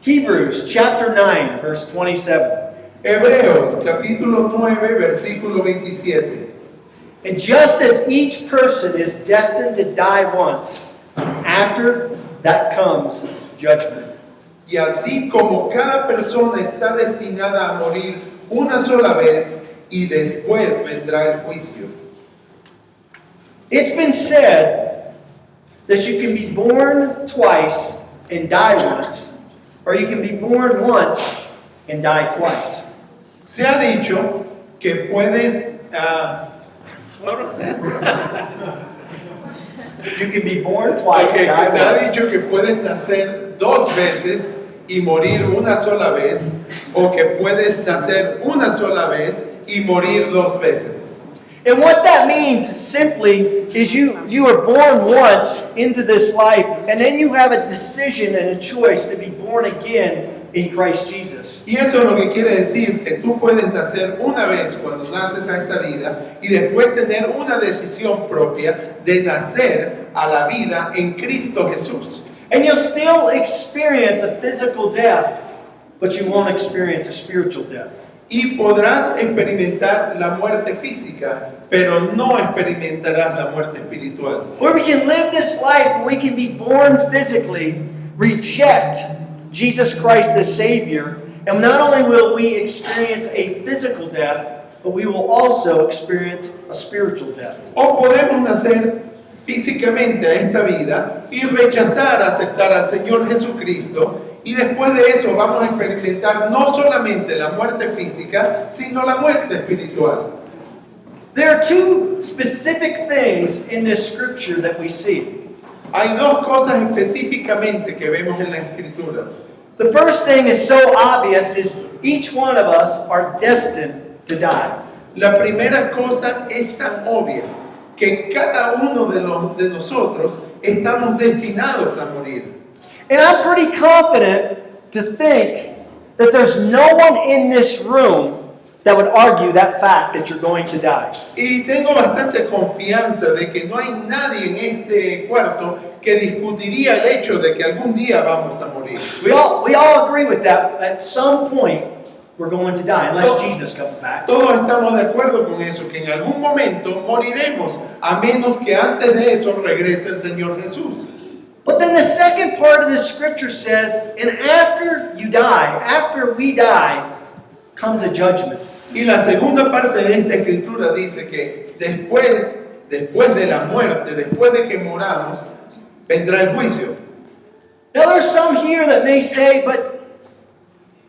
Hebrews chapter 9, verse 27. Hebreos capítulo 9, versículo 27. And just as each person is destined to die once, after that comes judgment. Y así como cada persona está destinada a morir una sola vez y después vendrá el juicio. It's been said that you can be born twice and die once, or you can be born once and die twice. Se ha dicho que puedes... You can be born twice Okay, and se die ha once. dicho que puedes nacer dos veces y morir una sola vez, o que puedes nacer una sola vez y morir dos veces. And what that means simply is you are born once into this life, and then you have a decision and a choice to be born again in Christ Jesus. Y eso es lo que quiere decir que tú puedes nacer una vez cuando naces a esta vida y después tener una decisión propia de nacer a la vida en Cristo Jesús. And you'll still experience a physical death, but you won't experience a spiritual death. Y podrás experimentar la muerte física, pero no experimentarás la muerte espiritual. Where we can live this life, we can be born physically, reject Jesus Christ as Savior, and not only will we experience a physical death, but we will also experience a spiritual death. O podemos nacer físicamente a esta vida y rechazar aceptar al Señor Jesucristo, y después de eso vamos a experimentar no solamente la muerte física, sino la muerte espiritual. There are two specific things in this scripture that we see. Hay dos cosas específicamente que vemos en las Escrituras. The first thing is so obvious is each one of us are destined to die. La primera cosa es tan obvia que cada uno de nosotros estamos destinados a morir. And I'm pretty confident to think that there's no one in this room that would argue that fact that you're going to die. Y tengo bastante confianza de que no hay nadie en este cuarto que discutiría el hecho de que algún día vamos a morir. We all agree with that. At some point, we're going to die, unless Jesus comes back. Todos estamos de acuerdo con eso, que en algún momento moriremos, a menos que antes de eso regrese el Señor Jesús. But then the second part of the scripture says, and after you die, after we die, comes a judgment. Y la segunda parte de esta escritura dice que después de la muerte, después de que moramos, vendrá el juicio. Now there's some here that may say, but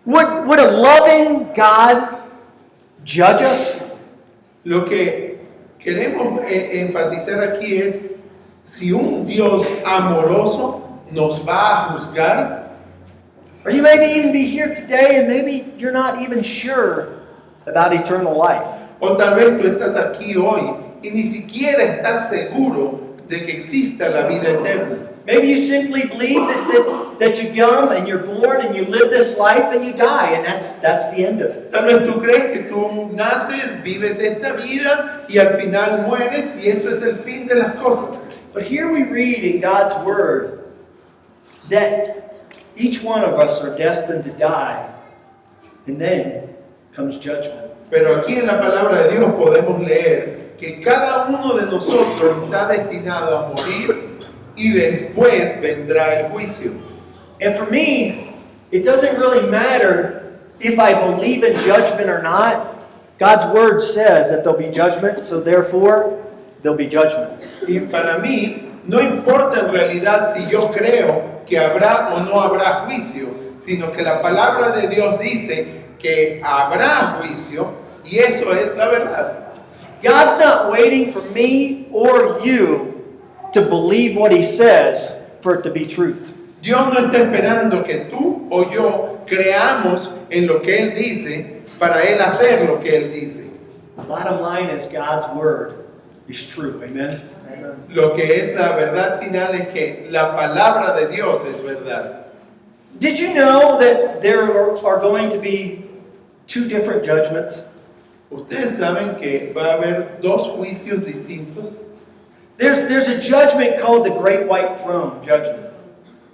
would a loving God judge us? Lo que queremos enfatizar aquí es si un Dios amoroso nos va a juzgar. Or you maybe even be here today and maybe you're not even sure about eternal life. O tal vez tú estás aquí hoy y ni siquiera estás seguro de que exista la vida eterna. Maybe you simply believe that you come and you're born and you live this life and you die, and that's the end of it. Tal vez tú crees que tú naces, vives esta vida y al final mueres y eso es el fin de las cosas. But here we read in God's Word that each one of us are destined to die, and then comes judgment. Pero aquí en la palabra de Dios podemos leer que cada uno de nosotros está destinado a morir y después vendrá el juicio. And for me, it doesn't really matter if I believe in judgment or not. God's Word says that there'll be judgment, so therefore there'll be judgment. Y para mí no importa en realidad si yo creo que habrá o no habrá juicio, sino que la palabra de Dios dice que habrá juicio y eso es la verdad. God's not waiting for me or you to believe what He says for it to be truth. Dios no está esperando que tú o yo creamos en lo que Él dice para Él hacer lo que Él dice. The bottom line is God's Word is true. Amen? Lo que es la verdad final es que la palabra de Dios es verdad. Did you know that there are going to be two different judgments? Ustedes saben que va a haber dos juicios distintos. There's a judgment called the Great White Throne Judgment.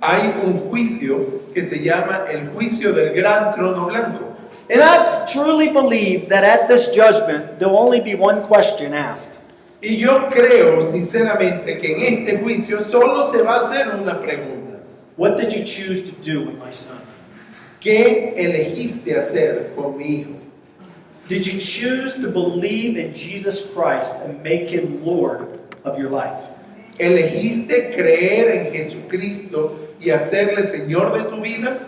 hay un juicio que se llama el juicio del gran trono blanco. And I truly believe that at this judgment, there will only be one question asked. Y yo creo sinceramente que en este juicio solo se va a hacer una pregunta. What did you choose to do with my son? ¿Qué elegiste hacer con mi hijo? Did you choose to believe in Jesus Christ and make him Lord of your life? ¿Elegiste creer en Jesucristo y hacerle Señor de tu vida?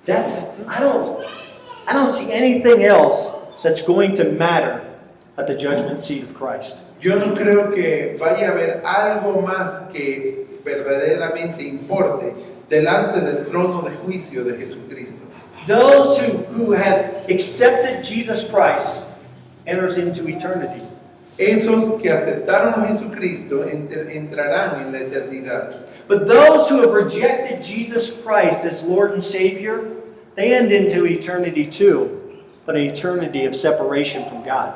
I don't see anything else that's going to matter at the judgment seat of Christ. Yo no creo que vaya a haber algo más que verdaderamente importe delante del trono de juicio de Jesucristo. Those who have accepted Jesus Christ enters into eternity. Esos que aceptaron a Jesucristo entrarán en la eternidad. But those who have rejected Jesus Christ as Lord and Savior, they end into eternity too, but an eternity of separation from God.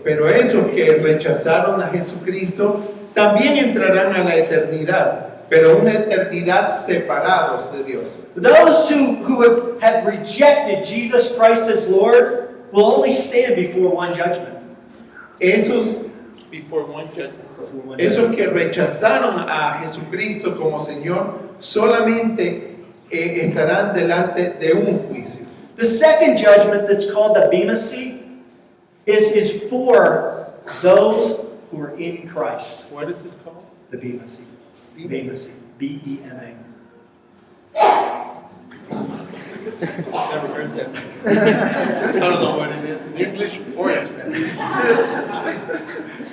Pero esos que rechazaron a Jesucristo también entrarán a la eternidad, pero una eternidad separados de Dios. Those who have rejected Jesus Christ as Lord will only stand before one judgment. Esos que rechazaron a Jesucristo como Señor solamente estarán delante de un juicio. The second judgment, that's called the Bema Seat, is for those who are in Christ. What is it called? The Bema Seat. Bema Seat. B-E-M-A. Never heard that. I don't know what it is in English or in Spanish.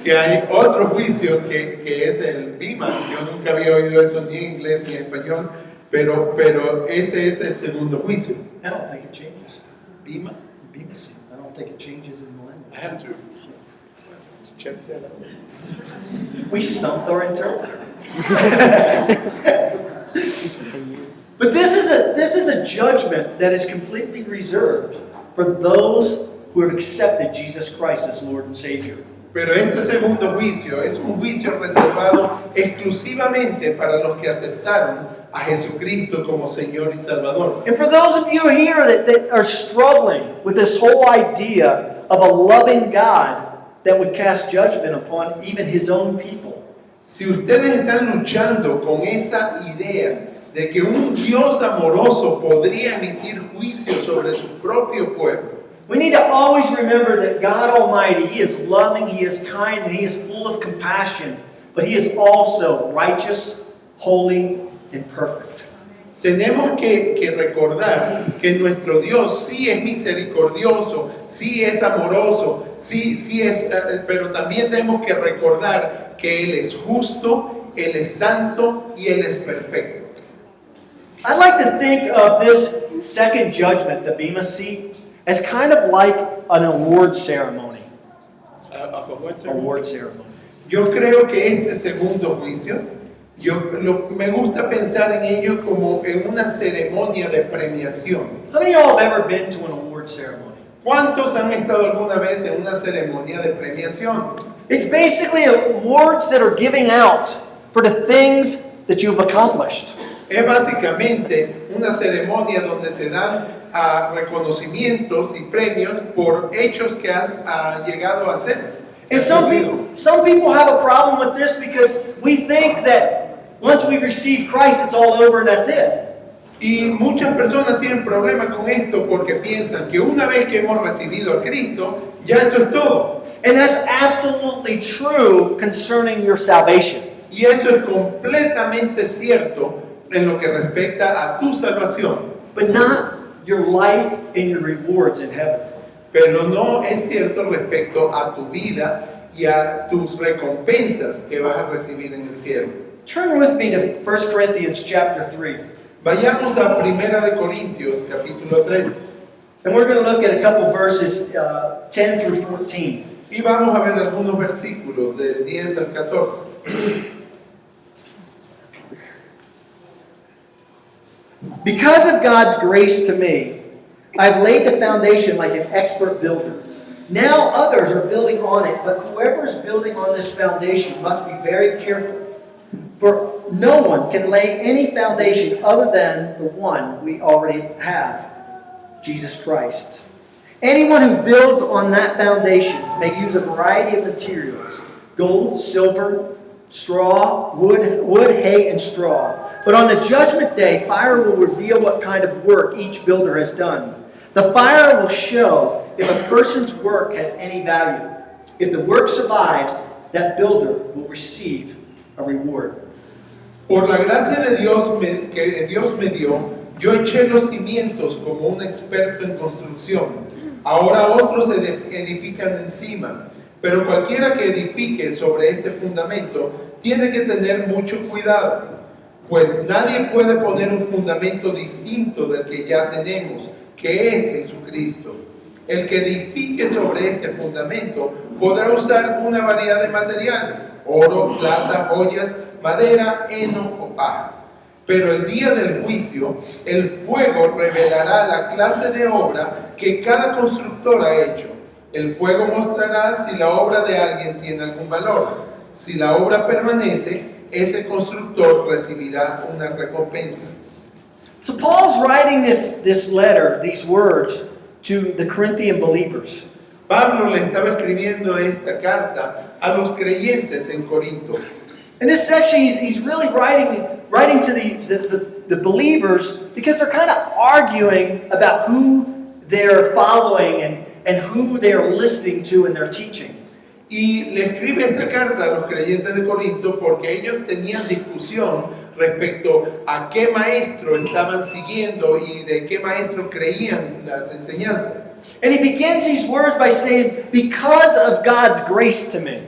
Que hay otro juicio que es el Bima. Yo nunca había oído eso ni en inglés ni en español, pero ese es el segundo juicio. I don't think it changes. Bima? Bema Seat. I don't think it changes in the language. I have to check that out. We stumped our interpreter. But this is a judgment that is completely reserved for those who have accepted Jesus Christ as Lord and Savior. Pero este segundo juicio es un juicio reservado exclusivamente para los que aceptaron a Jesucristo como Señor y Salvador. And for those of you here that are struggling with this whole idea of a loving God that would cast judgment upon even His own people, Si ustedes están luchando con esa idea de que un Dios amoroso podría emitir juicio sobre su propio pueblo, we need to always remember that God Almighty, He is loving, He is kind, and He is full of compassion, but He is also righteous, holy, and perfect. tenemos que recordar que nuestro Dios sí es misericordioso, sí es amoroso, sí es, pero también tenemos que recordar que Él es justo, Él es santo y Él es perfecto. I'd like to think of this second judgment, the Bema Seat, as kind of like an award ceremony. Award ceremony. Yo creo que este segundo juicio, me gusta pensar en ello como en una ceremonia de premiación. How many of y'all have ever been to an award ceremony? ¿Cuántos han estado alguna vez en una ceremonia de premiación? It's basically awards that are giving out for the things that you've accomplished. Es básicamente una ceremonia donde se dan reconocimientos y premios por hechos que has llegado a hacer. And some people have a problem with this because we think that once we receive Christ, it's all over and that's it. Y muchas personas tienen problemas con esto porque piensan que una vez que hemos recibido a Cristo, ya eso es todo. And that's absolutely true concerning your salvation. Y eso es completamente cierto en lo que respecta a tu salvación. But not your life and your rewards in heaven. Pero no es cierto respecto a tu vida y a tus recompensas que vas a recibir en el cielo. Turn with me to 1 Corinthians chapter 3. Vayamos a 1 de Corintios capítulo 3 And we're going to look at a couple verses 10 through 14. y vamos a ver algunos versículos del 10 al 14. Because of God's grace to me, I've laid the foundation like an expert builder. Now others are building on it, but whoever is building on this foundation must be very careful. For no one can lay any foundation other than the one we already have, Jesus Christ. Anyone who builds on that foundation may use a variety of materials: gold, silver, straw, wood, hay, and straw. But on the judgment day, fire will reveal what kind of work each builder has done. The fire will show if a person's work has any value. If the work survives, that builder will receive a reward. Por la gracia de Dios que Dios me dio, yo eché los cimientos como un experto en construcción. Ahora otros edifican encima. Pero cualquiera que edifique sobre este fundamento tiene que tener mucho cuidado, pues nadie puede poner un fundamento distinto del que ya tenemos, que es Jesucristo. El que edifique sobre este fundamento podrá usar una variedad de materiales: oro, plata, joyas, madera, heno o paja. Pero el día del juicio, el fuego revelará la clase de obra que cada constructor ha hecho. El fuego mostrará si la obra de alguien tiene algún valor. Si la obra permanece, ese constructor recibirá una recompensa. So Paul's writing this letter, these words, to the Corinthian believers. Pablo le estaba escribiendo esta carta a los creyentes en Corinto. In this section, he's really writing to the believers because they're kind of arguing about who they're following and who they're listening to in their teaching. Y le escribe esta carta a los creyentes de Corinto porque ellos tenían discusión respecto a qué maestro estaban siguiendo y de qué maestro creían las enseñanzas. And he begins these words by saying, because of God's grace to me.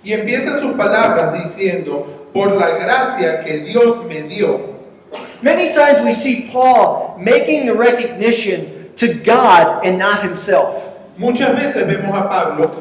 Y empieza sus palabras diciendo, por la gracia que Dios me dio. Many times we see Paul making the recognition to God and not himself. Muchas veces vemos a Pablo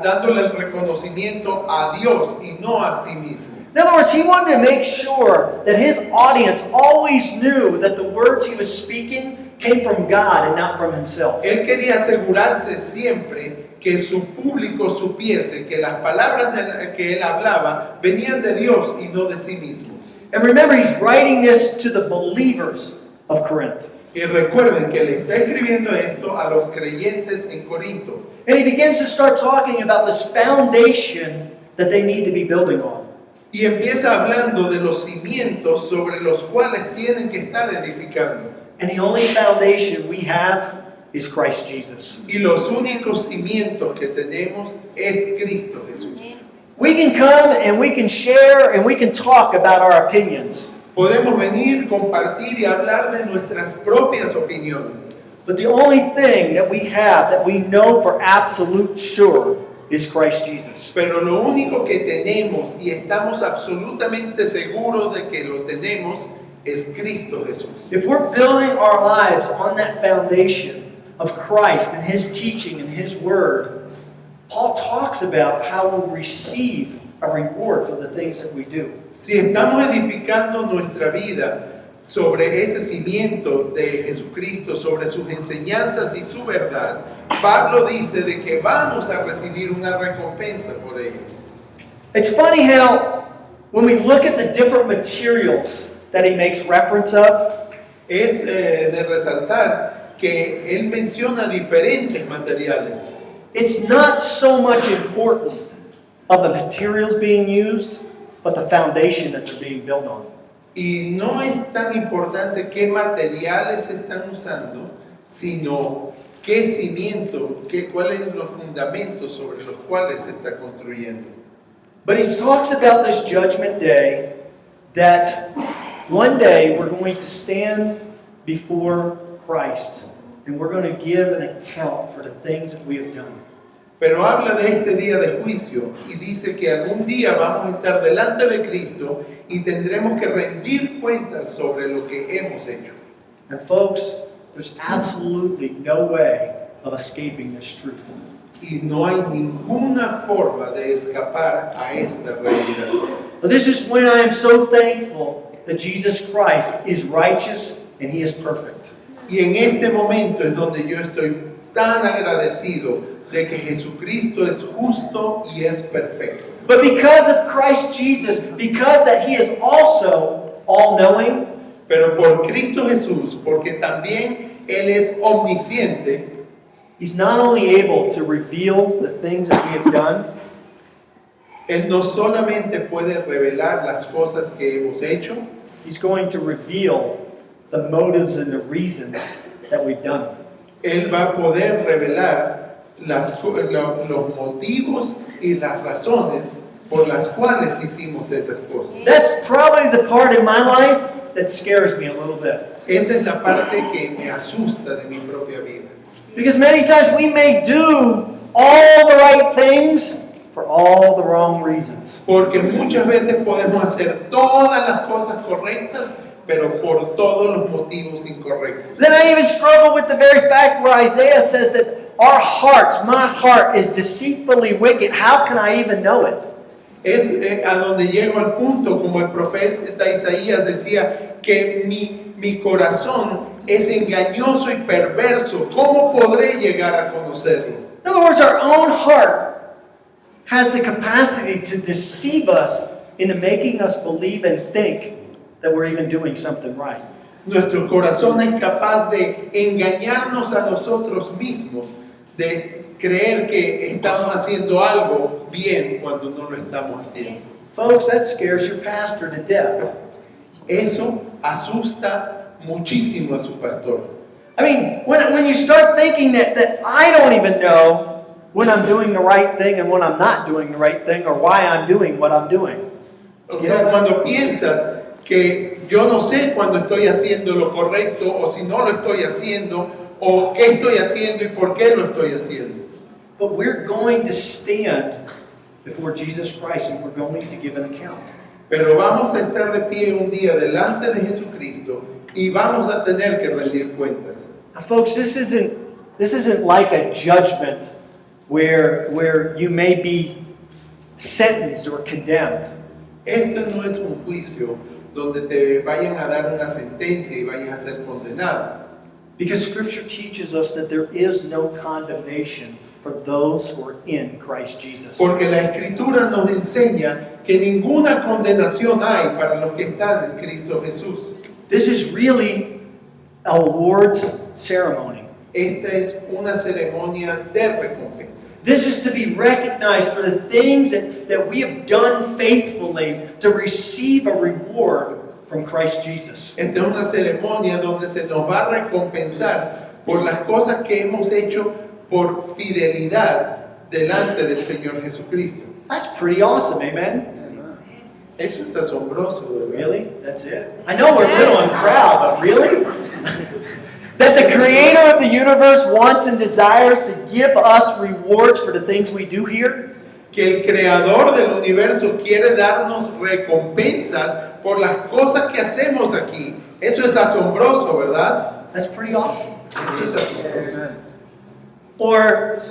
dándole el reconocimiento a Dios y no a sí mismo. In other words, he wanted to make sure that his audience always knew that the words he was speaking came from God and not from himself. Él quería asegurarse siempre que su público supiese que las palabras que él hablaba venían de Dios y no de sí mismo. And remember, he's writing this to the believers of Corinth. Y recuerden que le está escribiendo esto a los creyentes en Corinto. And he begins to start talking about this foundation that they need to be building on. Y empieza hablando de los cimientos sobre los cuales tienen que estar edificando. And the only foundation we have is Christ Jesus. Y los únicos cimientos que tenemos es Cristo Jesús. We can come and we can share and we can talk about our opinions. Podemos venir, compartir y hablar de nuestras propias opiniones. But the only thing that we have that we know for absolute sure is Christ Jesus. Pero lo único que tenemos y estamos absolutamente seguros de que lo tenemos es Cristo Jesús. If we're building our lives on that foundation of Christ and His teaching and His Word, Paul talks about how we'll receive a reward for the things that we do. Si estamos edificando nuestra vida sobre ese cimiento de Jesucristo, sobre sus enseñanzas y su verdad, Pablo dice de que vamos a recibir una recompensa por ello. It's funny how when we look at the different materials that he makes reference of, Es de resaltar que él menciona diferentes materiales. it's not so much important of the materials being used, but the foundation that they're being built on. Y no es tan importante qué materiales se están usando, sino qué cimiento, cuáles son los fundamentos sobre los cuales se está construyendo. But he talks about this judgment day, that one day we're going to stand before Christ and we're going to give an account for the things that we have done. Pero habla de este día de juicio y dice que algún día vamos a estar delante de Cristo y tendremos que rendir cuentas sobre lo que hemos hecho. And folks, there's absolutely no way of escaping this truth. Y no hay ninguna forma de escapar a esta realidad. But this is when I am so thankful that Jesus Christ is righteous and He is perfect. Y en este momento es donde yo estoy tan agradecido de que Jesucristo es justo y es perfecto. But because of Christ Jesus, because that He is also all-knowing, Pero por Cristo Jesús, porque también Él es omnisciente, He's not only able to reveal the things that we have done, Él no solamente puede revelar las cosas que hemos hecho, He's going to reveal the motives and the reasons that we've done them. Él va a poder revelar los motivos y las razones por las cuales hicimos esas cosas. That's probably the part in my life that scares me a little bit. Esa es la parte que me asusta de mi propia vida. Because many times we may do all the right things for all the wrong reasons. Porque muchas veces podemos hacer todas las cosas correctas, pero por todos los motivos incorrectos. Then I even struggle with the very fact where Isaiah says that our hearts, my heart, is deceitfully wicked. How can I even know it? Es a donde llego al punto, como el profeta Isaías decía, que mi corazón es engañoso y perverso. ¿Cómo podré llegar a conocerlo? In other words, our own heart has the capacity to deceive us into making us believe and think that we're even doing something right. Nuestro corazón es capaz de engañarnos a nosotros mismos, de creer que estamos haciendo algo bien cuando no lo estamos haciendo. Folks, that scares your pastor to death. Eso asusta muchísimo a su pastor. I mean, when you start thinking that I don't even know when I'm doing the right thing and when I'm not doing the right thing or why I'm doing what I'm doing. O sea, cuando piensas que yo no sé cuando estoy haciendo lo correcto o si no lo estoy haciendo o qué estoy haciendo y por qué lo estoy haciendo. But we're going to stand before Jesus Christ and we're going to give an account. Pero vamos a estar de pie un día delante de Jesucristo y vamos a tener que rendir cuentas. Now, folks, this isn't like a judgment where you may be sentenced or condemned. Esto no es un juicio donde te vayan a dar una sentencia y vayas a ser condenado. Because Scripture teaches us that there is no condemnation for those who are in Christ Jesus. Porque la Escritura nos enseña que ninguna condenación hay para los que están en Cristo Jesús. This is really a awards ceremony. Esta es una ceremonia de recompensas. This is to be recognized for the things that we have done faithfully to receive a reward from Christ Jesus. Esta es una ceremonia donde se nos va a recompensar por las cosas que hemos hecho por fidelidad delante del Señor Jesucristo. That's pretty awesome, amen? Eso es asombroso, ¿verdad? Really? That's it? I know we're little and proud, but really? That the Creator of the universe wants and desires to give us rewards for the things we do here? Que el Creador del universo quiere darnos recompensas por las cosas que hacemos aquí. Eso es asombroso, ¿verdad? That's pretty awesome. Eso es asombroso. Or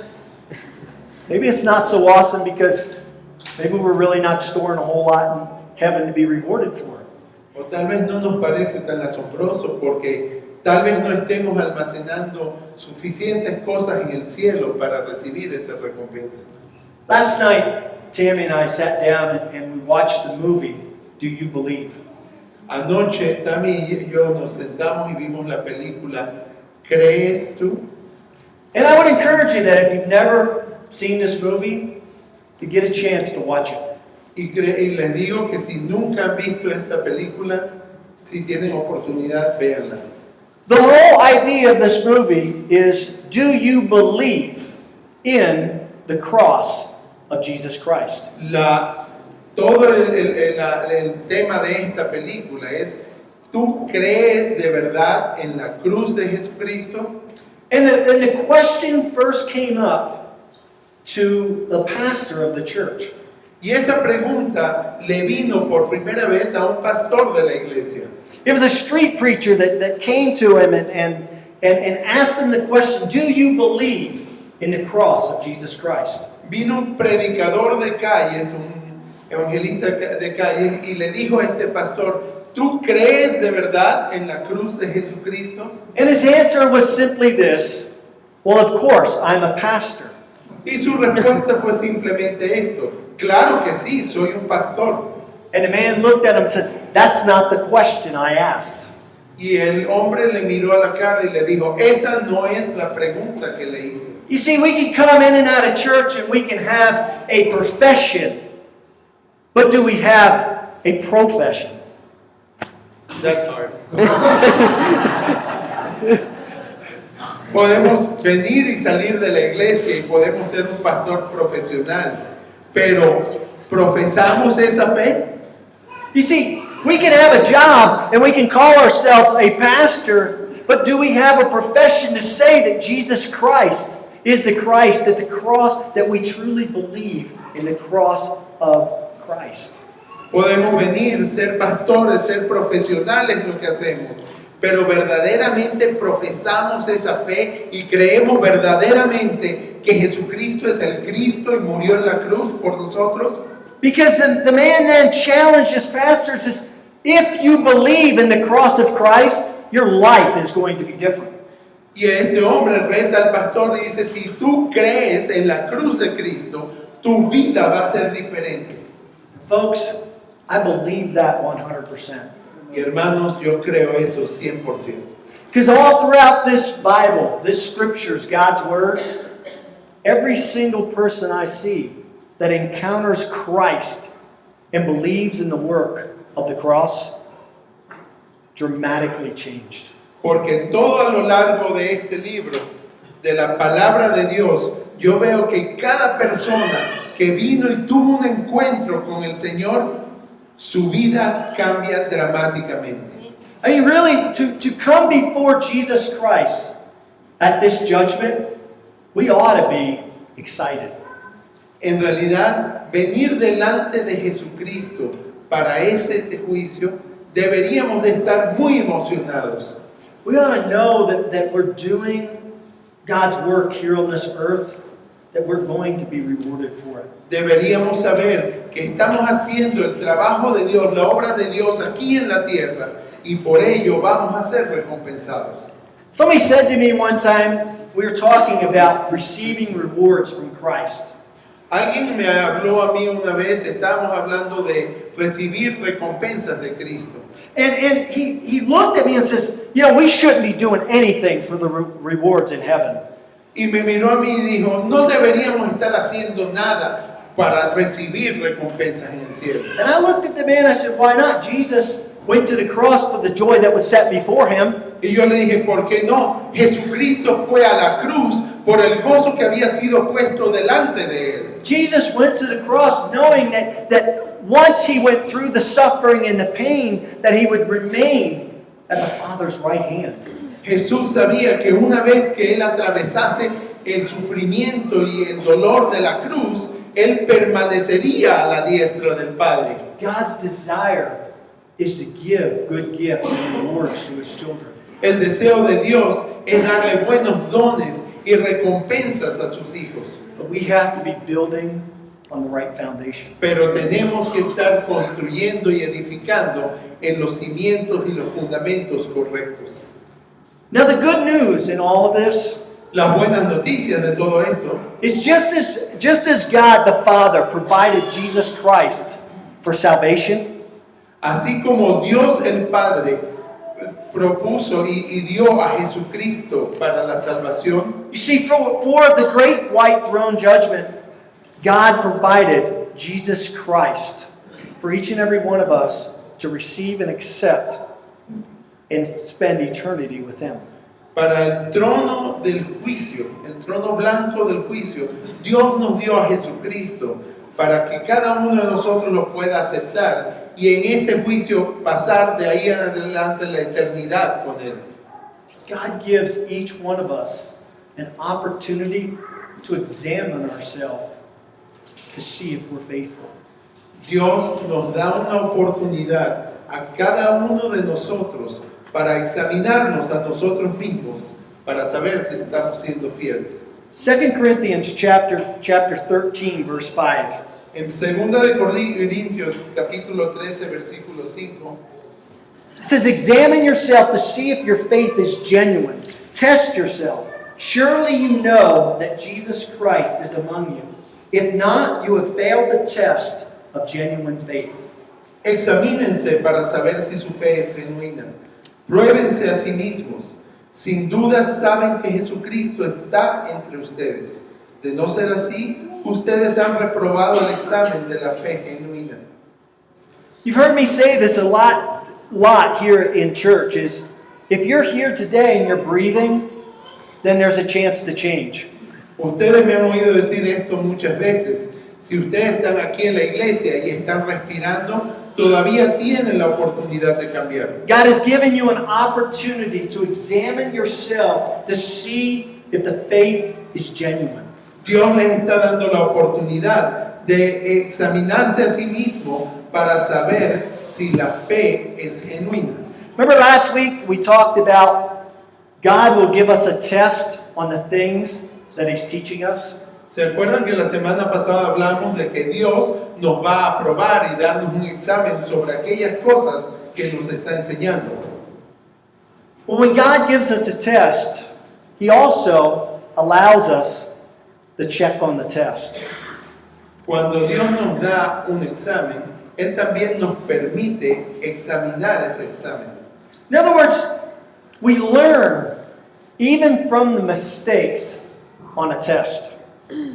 maybe it's not so awesome because maybe we're really not storing a whole lot in heaven to be rewarded for it. O tal vez no nos parece tan asombroso porque tal vez no estemos almacenando suficientes cosas en el cielo para recibir esa recompensa. Last night, Tammy and I sat down and we watched the movie, Do You Believe? Anoche Tami y yo nos sentamos y vimos la película ¿Crees tú? And I would encourage you that if you've never seen this movie, to get a chance to watch it. Y les digo que si nunca han visto esta película, si tienen oportunidad, véanla. The whole idea of this movie is, do you believe in the cross of Jesus Christ? Todo el tema de esta película es, ¿tú crees de verdad en la cruz de Jesucristo? And the question first came up to the pastor of the church. Y esa pregunta le vino por primera vez a un pastor de la iglesia. It was a street preacher that came to him and asked him the question, do you believe in the cross of Jesus Christ? Vino un predicador de calles, un evangelista de calles, y le dijo a este pastor, ¿tú crees de verdad en la cruz de Jesucristo? And his answer was simply this, well, of course, I'm a pastor. Y su respuesta fue simplemente esto: claro que sí, soy un pastor. And the man looked at him and says, "That's not the question I asked." Y el hombre le miró a la cara y le dijo: esa no es la pregunta que le hice. You see, we can come in and out of church and we can have a profession, but do we have a profession? That's hard. Podemos venir y salir de la iglesia y podemos ser un pastor profesional, pero ¿profesamos esa fe? You see, we can have a job and we can call ourselves a pastor, but do we have a profession to say that Jesus Christ is the Christ at the cross, that we truly believe in the cross of Christ? Podemos venir, ser pastores, ser profesionales lo que hacemos, pero verdaderamente profesamos esa fe y creemos verdaderamente que Jesucristo es el Cristo y murió en la cruz por nosotros. Because the man then challenged his pastor and says, if you believe in the cross of Christ, your life is going to be different. Y este hombre reta al pastor y dice: si tú crees en la cruz de Cristo, tu vida va a ser diferente. Folks, I believe that 100%. Y hermanos, yo creo eso 100%. Because all throughout this Bible, this scriptures, God's Word, every single person I see that encounters Christ and believes in the work of the cross, dramatically changed. Porque todo a lo largo de este libro, de la palabra de Dios, yo veo que cada persona que vino y tuvo un encuentro con el Señor, su vida cambia dramáticamente. I mean, really, to come before Jesus Christ at this judgment, we ought to be excited. En realidad, venir delante de Jesucristo para ese juicio, deberíamos de estar muy emocionados. We ought to know that we're doing God's work here on this earth, that we're going to be rewarded for it. Deberíamos saber que estamos haciendo el trabajo de Dios, la obra de Dios aquí en la tierra, y por ello vamos a ser recompensados. Somebody said to me one time, we were talking about receiving rewards from Christ. Alguien me habló a mí una vez, estábamos hablando de recibir recompensas de Cristo. And he looked at me and says, you know, we shouldn't be doing anything for the rewards in heaven. Y me miró a mí y dijo: no deberíamos estar haciendo nada para recibir recompensas en el cielo. And I looked at the man and I said, why not? Jesus went to the cross for the joy that was set before him. Y yo le dije: ¿por qué no? Jesucristo fue a la cruz por el gozo que había sido puesto delante de él. Jesus went to the cross knowing that once he went through the suffering and the pain, that he would remain at the Father's right hand. Jesús sabía que una vez que él atravesase el sufrimiento y el dolor de la cruz, él permanecería a la diestra del Padre. God's desire is to give good gifts and rewards to his children. El deseo de Dios es darle buenos dones y recompensas a sus hijos. But we have to be building on the right foundation. Pero tenemos que estar construyendo y edificando en los cimientos y los fundamentos correctos. Now the good news in all of this Las buenas noticias de todo esto is just as God the Father provided Jesus Christ for salvation, así como Dios el Padre propuso y dio a Jesucristo para la salvación. you see, for the great white throne judgment, God provided Jesus Christ for each and every one of us to receive and accept and spend eternity with Him. Para el trono del juicio, el trono blanco del juicio, Dios nos dio a Jesucristo para que cada uno de nosotros lo pueda aceptar y en ese juicio pasar de ahí en adelante la eternidad con Él. God gives each one of us an opportunity to examine ourselves to see if we're faithful. Dios nos da una oportunidad a cada uno de nosotros para examinarnos a nosotros mismos, para saber si estamos siendo fieles. 2 Corinthians chapter 13, verse 5. En 2 de Corintios, capítulo 13, versículo 5, It says, examine yourself to see if your faith is genuine. Test yourself. Surely you know that Jesus Christ is among you. If not, you have failed the test of genuine faith. Examínense para saber si su fe es genuina. Pruébense a sí mismos. Sin duda saben que Jesucristo está entre ustedes. De no ser así, ustedes han reprobado el examen de la fe genuina. You've heard me say this a lot here in church is if you're here today and you're breathing, then there's a chance to change. Ustedes me han oído decir esto muchas veces. Si ustedes están aquí en la iglesia y están respirando, todavía tienen la oportunidad de cambiar. God has given you an opportunity to examine yourself to see if the faith is genuine. Dios les está dando la oportunidad de examinarse a sí mismo para saber si la fe es genuina. Remember last week we talked about God will give us a test on the things that He's teaching us? ¿Se acuerdan que la semana pasada hablamos de que Dios nos va a probar y darnos un examen sobre aquellas cosas que nos está enseñando? Well, when God gives us a test, He also allows us to check on the test. Cuando Dios nos da un examen, Él también nos permite examinar ese examen. In other words, we learn even from the mistakes on a test.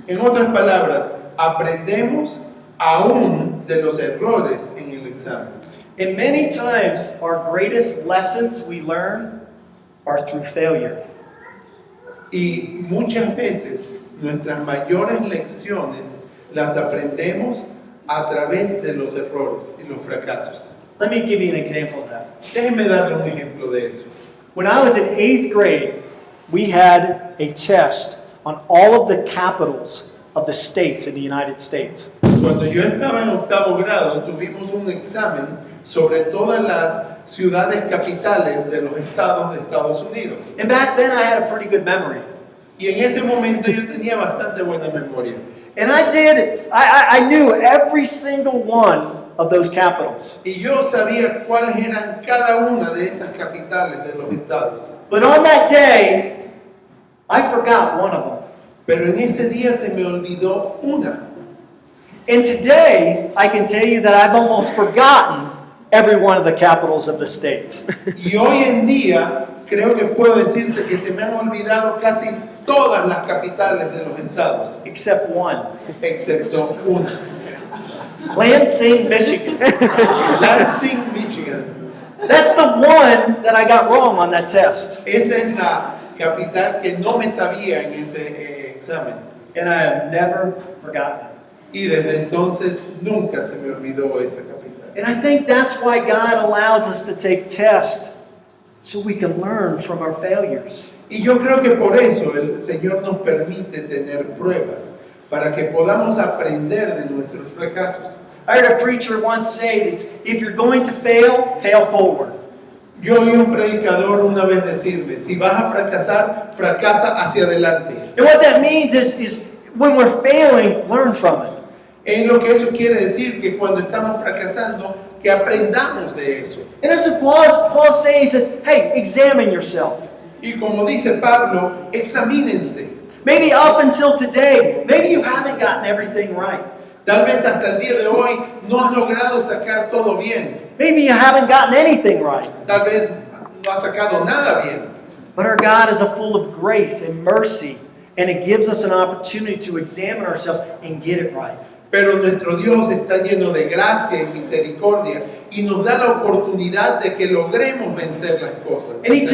En otras palabras, aprendemos aún de los errores en el examen. And many times our greatest lessons we learn are through failure. Y muchas veces nuestras mayores lecciones las aprendemos a través de los errores y los fracasos. Let me give you an example of that. Déjenme darle un ejemplo de eso. When I was in 8th grade, we had a test on all of the capitals of the states in the United States. Cuando yo estaba en octavo grado, tuvimos un examen sobre todas las ciudades capitales de los estados de Estados Unidos. And back then I had a pretty good memory. Y en ese momento yo tenía bastante buena memoria. And I knew every single one of those capitals. Y yo sabía cuáles eran cada una de esas capitales de los estados. But on that day, I forgot one of them. Pero en ese día se me olvidó una. And today, I can tell you that I've almost forgotten every one of the capitals of the states. Y hoy en día creo que puedo decirte que se me han olvidado casi todas las capitales de los estados, Except one. excepto una. Lansing, Michigan. Lansing, Michigan. That's the one that I got wrong on that test. Esa es la capital que no me sabía en ese examen. And I have never forgotten it. Y desde entonces nunca se me olvidó esa capital. And I think that's why God allows us to take tests so we can learn from our failures. Y yo creo que por eso el Señor nos permite tener pruebas, para que podamos aprender de nuestros fracasos. I heard a preacher once say, if you're going to fail, fail forward. Yo oí un predicador una vez decirme, si vas a fracasar, fracasa hacia adelante. And what that means is when we're failing, learn from it. En lo que eso quiere decir que cuando estamos fracasando, que aprendamos de eso. And as Paul says, he says, hey, examine yourself. Y como dice Pablo, examínense. Maybe up until today, maybe you haven't gotten everything right. Tal vez hasta el día de hoy no has logrado sacar todo bien. Maybe you haven't gotten anything right. Tal vez no has sacado nada bien. But our God is full of grace and mercy, and it gives us an opportunity to examine ourselves and get it right. Pero nuestro Dios está lleno de gracia y misericordia y nos da la oportunidad de que logremos vencer las cosas. And he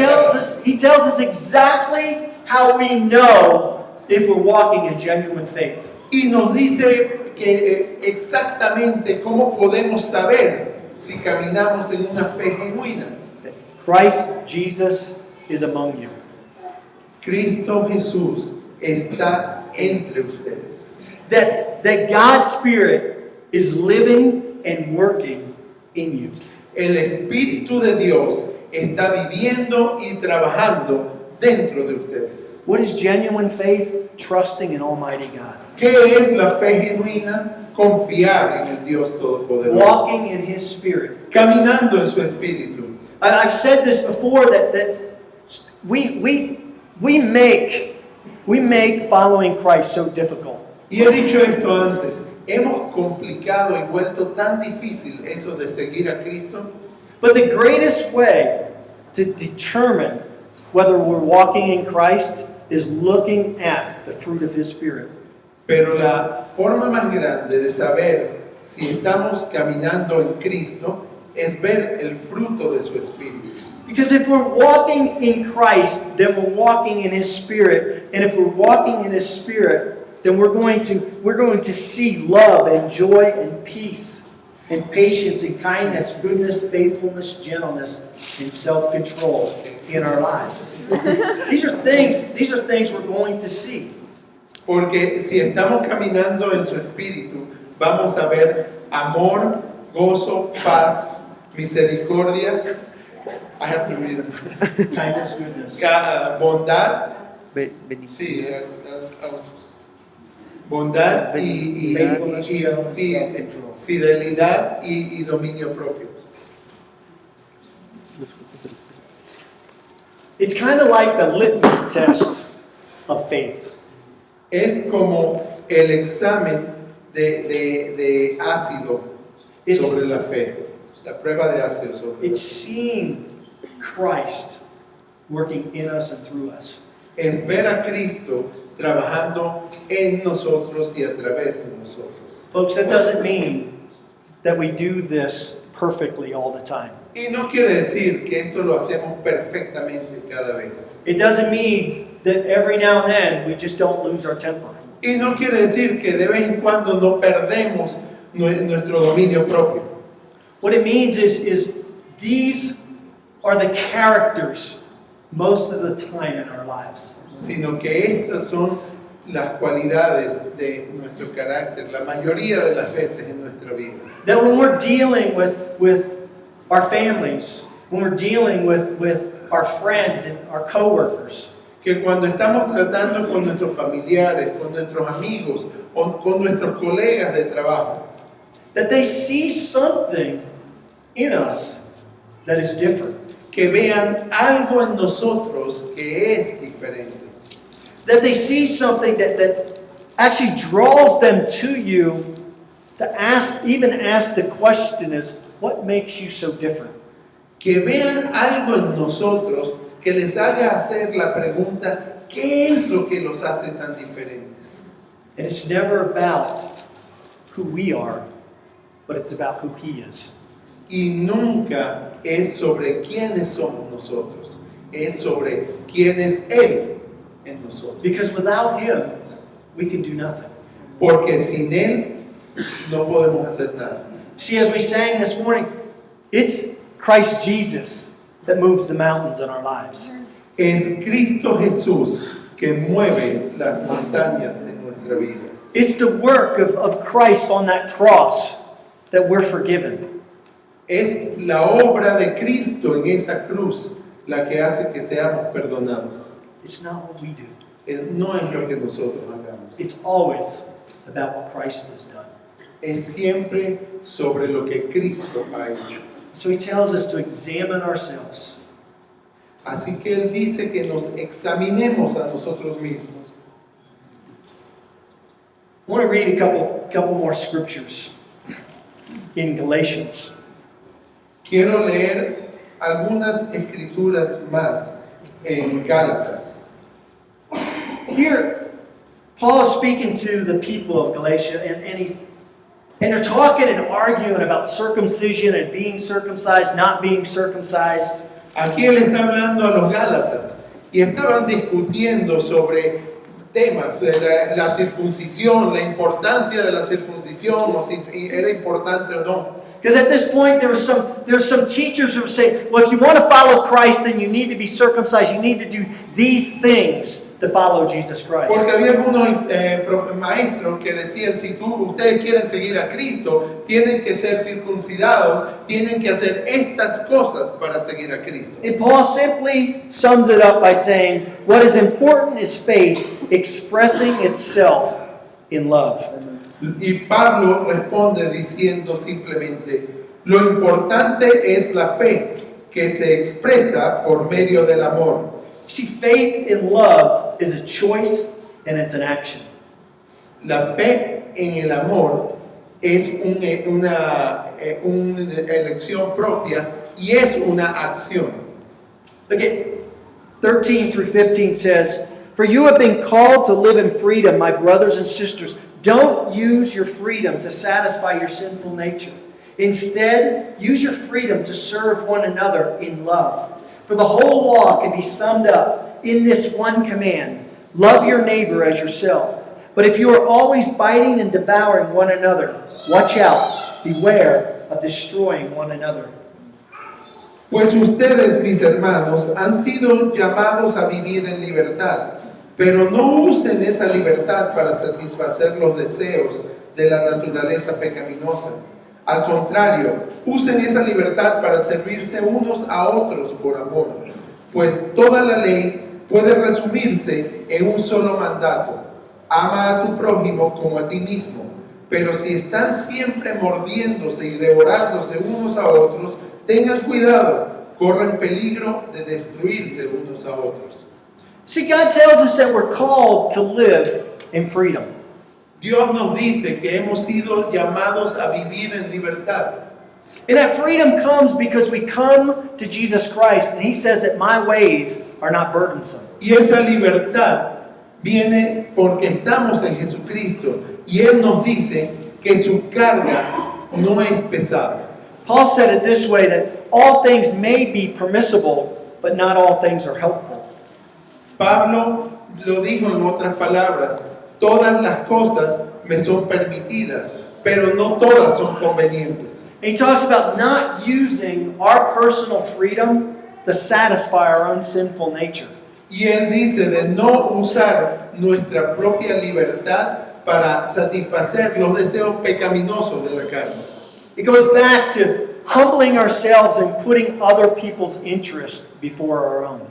tells us exactly how we know if we're walking in genuine faith. Y nos dice que exactamente cómo podemos saber si caminamos en una fe genuina. Christ Jesus is among you. Cristo Jesús está entre ustedes. That God's Spirit is living and working in you. El Espíritu de Dios está viviendo y trabajando dentro de ustedes. What is genuine faith? Trusting in Almighty God. ¿Qué es la fe genuina? Confiar en el Dios Todopoderoso. Walking in His Spirit. Caminando en su Espíritu. I've said this before that we make we make following Christ so difficult. Y he dicho esto antes, hemos complicado y vuelto tan difícil eso de seguir a Cristo. But the greatest way to determine whether we're walking in Christ is looking at the fruit of His Spirit. Pero la forma más grande de saber si estamos caminando en Cristo es ver el fruto de su Espíritu. Because if we're walking in Christ, then we're walking in His Spirit. And if we're walking in His Spirit, then we're going to see love and joy and peace and patience and kindness, goodness, faithfulness, gentleness, and self-control in our lives. These are things we're going to see. Porque si estamos caminando en su Espíritu, vamos a ver amor, gozo, paz, misericordia. I have to read it. Kindness, goodness. Bondad. Sí, bondad y Faithfulness, gentleness, self-control. fidelidad y dominio propio. It's kind of like the litmus test of faith. Es como el examen de ácido sobre la fe, la prueba de ácido sobre la It's fe. seeing Christ working in us and through us. Es ver a Cristo trabajando en nosotros y a través de nosotros. Folks, that doesn't mean that we do this perfectly all the time. Y no quiere decir que esto lo hacemos perfectamente cada vez. It doesn't mean that every now and then we just don't lose our temper. Y no quiere decir que de vez en cuando no perdemos nuestro dominio propio. What it means is these are the characters most of the time in our lives. Sino que estas son las cualidades de nuestro carácter, la mayoría de las veces en nuestra vida. That when we're dealing with our families, when we're dealing with our friends and our coworkers, Que cuando estamos tratando con nuestros familiares, con nuestros amigos o con nuestros colegas de trabajo, that they see something in us that is different. que vean algo en nosotros que es diferente. That they see something that actually draws them to you to even ask the question is, what makes you so different? Que vean algo en nosotros que les haga hacer la pregunta, ¿qué es lo que los hace tan diferentes? And it's never about who we are, but it's about who He is. Y nunca es sobre quiénes somos nosotros, es sobre quién es Él en nosotros. Because without Him, we can do nothing. Porque sin Él no podemos hacer nada. See, as we sang this morning, it's Christ Jesus that moves the mountains in our lives. Es Cristo Jesús que mueve las montañas de nuestra vida. It's the work of Christ on that cross that we're forgiven. Es la obra de Cristo en esa cruz la que hace que seamos perdonados. It's not what we do. No es lo que nosotros hagamos. It's always about what Christ has done. Es siempre sobre lo que Cristo ha hecho. So He tells us to examine ourselves. Así que Él dice que nos examinemos a nosotros mismos. I want to read a couple more scriptures in Galatians. Quiero leer algunas escrituras más en Gálatas. Here, Paul is speaking to the people of Galatia, and they're talking and arguing about circumcision and being circumcised, not being circumcised. Aquí él está hablando a los Gálatas y estaban discutiendo sobre temas de la circuncisión, la importancia de la circuncisión, o si era importante o no. Because at this point, there were some teachers who were saying, well, if you want to follow Christ, then you need to be circumcised. You need to do these things to follow Jesus Christ. Porque había algunos maestros que decían, si ustedes quieren seguir a Cristo, tienen que ser circuncidados, tienen que hacer estas cosas para seguir a Cristo. And Paul simply sums it up by saying, what is important is faith expressing itself in love. Y Pablo responde diciendo simplemente, lo importante es la fe que se expresa por medio del amor. See, faith and love is a choice and it's an action. La fe en el amor es una elección propia y es una acción. Look at 13 through 15 says, "For you have been called to live in freedom, my brothers and sisters. Don't use your freedom to satisfy your sinful nature. Instead, use your freedom to serve one another in love. For the whole law can be summed up in this one command: love your neighbor as yourself. But if you are always biting and devouring one another, watch out, beware of destroying one another." Pues ustedes, mis hermanos, han sido llamados a vivir en libertad, pero no usen esa libertad para satisfacer los deseos de la naturaleza pecaminosa. Al contrario, usen esa libertad para servirse unos a otros por amor, pues toda la ley puede resumirse en un solo mandato: ama a tu prójimo como a ti mismo. Pero si están siempre mordiéndose y devorándose unos a otros, tengan cuidado, corren peligro de destruirse unos a otros. See, God tells us that we're called to live in freedom. Dios nos dice que hemos sido llamados a vivir en libertad. And that freedom comes because we come to Jesus Christ, and He says that my ways are not burdensome. Y esa libertad viene porque estamos en Jesucristo y Él nos dice que su carga no es pesada. Paul said it this way, that all things may be permissible, but not all things are helpful. Pablo lo dijo en otras palabras: todas las cosas me son permitidas, pero no todas son convenientes. And he talks about not using our personal freedom to satisfy our own sinful nature. Y él dice de no usar nuestra propia libertad para satisfacer los deseos pecaminosos de la carne. It goes back to humbling ourselves and putting other people's interests before our own.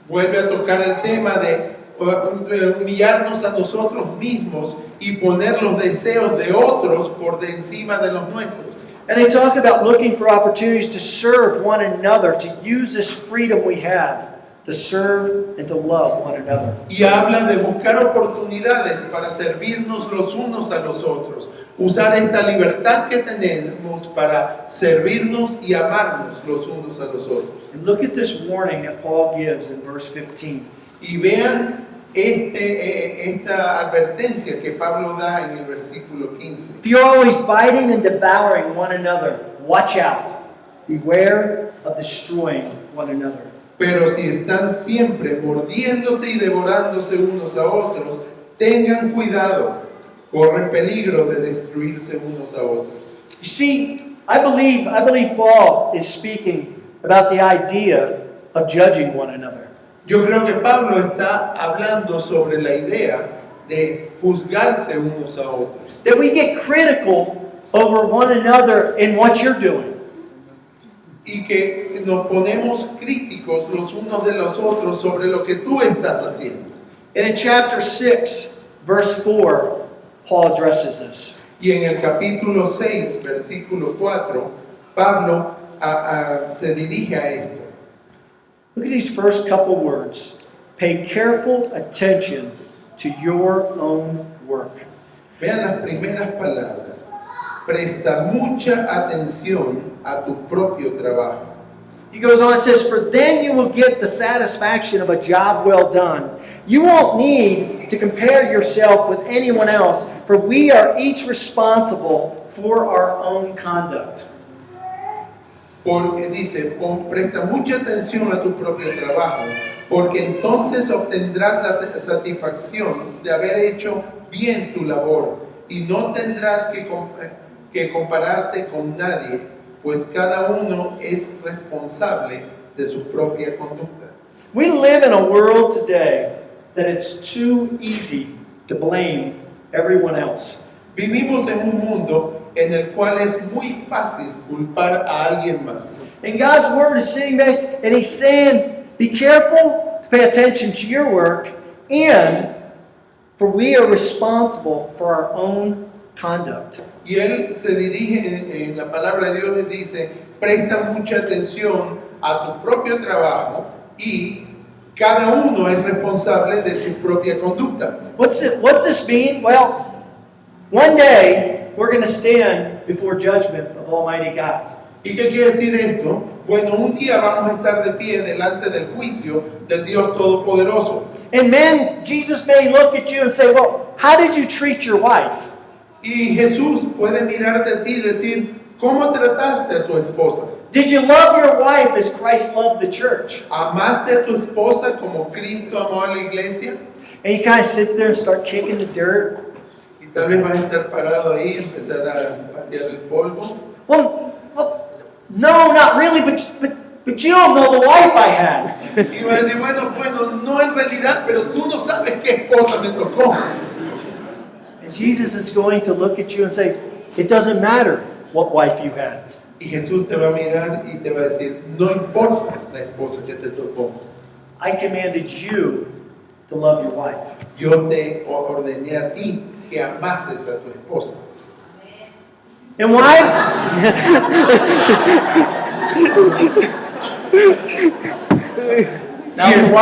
Vuelve a tocar el tema de humillarnos a nosotros mismos y poner los deseos de otros por de encima de los nuestros. And they talk about looking for opportunities to serve one another, to use this freedom we have to serve and to love one another. Y habla de buscar oportunidades para servirnos los unos a los otros. Usar esta libertad que tenemos para servirnos y amarnos los unos a los otros. And look at this warning that Paul gives in verse 15. Y vean esta advertencia que Pablo da en el versículo 15. If you're always biting and devouring one another, watch out. Beware of destroying one another. Pero si están siempre mordiéndose y devorándose unos a otros, tengan cuidado, corren peligro de destruirse unos a otros. You see, I believe Paul is speaking about the idea of judging one another. Yo creo que Pablo está hablando sobre la idea de juzgarse unos a otros. That we get critical over one another in what you're doing. Y que nos ponemos críticos los unos de los otros sobre lo que tú estás haciendo. And in chapter 6, verse 4, Paul addresses this. Y en el capítulo 6, versículo 4, Pablo se dirige a esto. Look at these first couple words. Pay careful attention to your own work. Vean las primeras palabras. Presta mucha atención a tu propio trabajo. He goes on and says, "For then you will get the satisfaction of a job well done. You won't need to compare yourself with anyone else, for we are each responsible for our own conduct." Porque dice, presta mucha atención a tu propio trabajo, porque entonces obtendrás la satisfacción de haber hecho bien tu labor y no tendrás que compararte con nadie, pues cada uno es responsable de su propia conducta. We live in a world today that it's too easy to blame everyone else. Vivimos en un mundo en el cual es muy fácil culpar a alguien más. And God's word is sitting back and He's saying, be careful to pay attention to your work, and for we are responsible for our own conduct. Y él se dirige en la palabra de Dios y dice, presta mucha atención a tu propio trabajo y Cada uno es responsable de su propia conducta. What's this mean? Well, one day we're going to stand before judgment of Almighty God. ¿Y qué quiere decir esto? Bueno, un día vamos a estar de pie delante del juicio del Dios Todopoderoso. And man, Jesus may look at you and say, well, how did you treat your wife? Y Jesús puede mirarte a ti y decir, ¿cómo trataste a tu esposa? Did you love your wife as Christ loved the church? ¿Amaste a tu esposa como Cristo amó a la iglesia? And you kind of sit there and start kicking the dirt. Y tal vez vas a estar parado ahí y empezar a patear el polvo. Well, no, not really, but you don't know the wife I had. Y vas a decir, bueno, no en realidad, pero tú no sabes qué esposa me tocó. And Jesus is going to look at you and say, it doesn't matter what wife you had. Y Jesús te va a mirar y te va a decir, no importa la esposa que te tocó. I commanded you to love your wife. Yo te ordené a ti que amases a tu esposa. And wives, now Y the